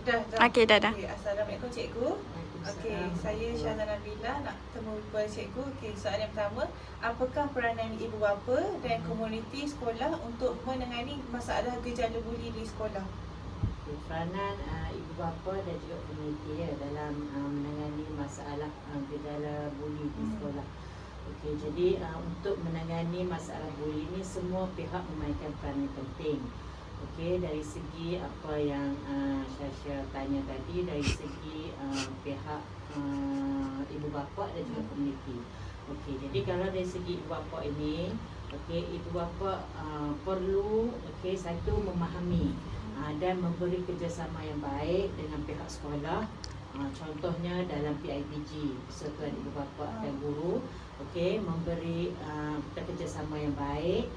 Dah. Okey, dah. Okey, Assalamualaikum cikgu. Okey, saya Syahna Nabila nak temu cikgu. Okey, soalan yang pertama, apakah peranan ibu bapa dan komuniti sekolah untuk menangani masalah gejala buli di sekolah? Peranan ibu bapa dan juga komuniti dalam menangani masalah gejala buli di sekolah. Okey, jadi untuk menangani masalah buli ni semua pihak memainkan peranan penting. Okey, dari segi apa yang Syasha tanya tadi, dari segi pihak ibu bapa dan juga komuniti. Okey, jadi kalau dari segi ibu bapa ini, okey, ibu bapa perlu satu memahami dan memberi kerjasama yang baik dengan pihak sekolah. Contohnya dalam PIBG, Persatuan Ibu Bapa dan Guru, memberi kerjasama yang baik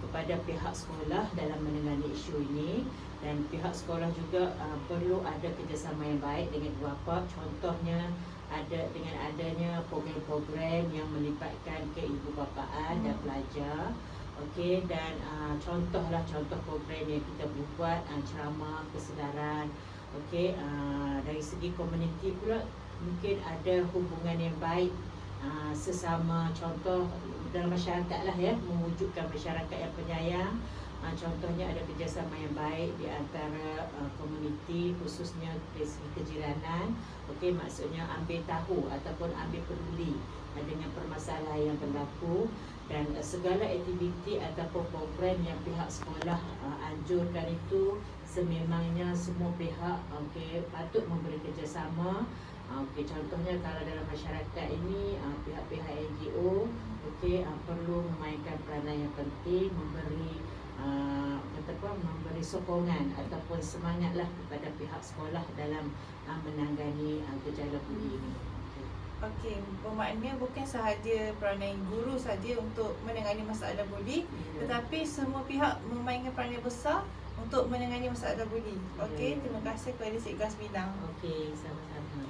kepada pihak sekolah dalam menangani isu ini, dan pihak sekolah juga perlu ada kerjasama yang baik dengan ibu bapa. Contohnya dengan adanya program-program yang melibatkan keibubapaan dan pelajar. Dan contoh program yang kita boleh buat, ceramah kesedaran. Dari segi komuniti pula mungkin ada hubungan yang baik sesama, contoh dalam masyarakat lah mewujudkan masyarakat yang penyayang. Contohnya ada kerjasama yang baik di antara komuniti, khususnya dari segi kejiranan. Maksudnya ambil tahu ataupun ambil peduli dengan permasalahan yang berlaku, dan segala aktiviti ataupun program yang pihak sekolah anjurkan itu sememangnya semua pihak patut memberi kerjasama. Contohnya kalau dalam masyarakat ini pihak-pihak NGO perlu memainkan peranan yang penting, memberi sokongan ataupun semangatlah kepada pihak sekolah dalam menangani gejala buli ini. Okey, bermakna bukan sahaja peranan guru saja untuk menangani masalah buli, tetapi semua pihak memainkan peranan besar untuk menangani masalah buli. Okey, terima kasih kepada Cikgu Hasbina. Okey, sama-sama.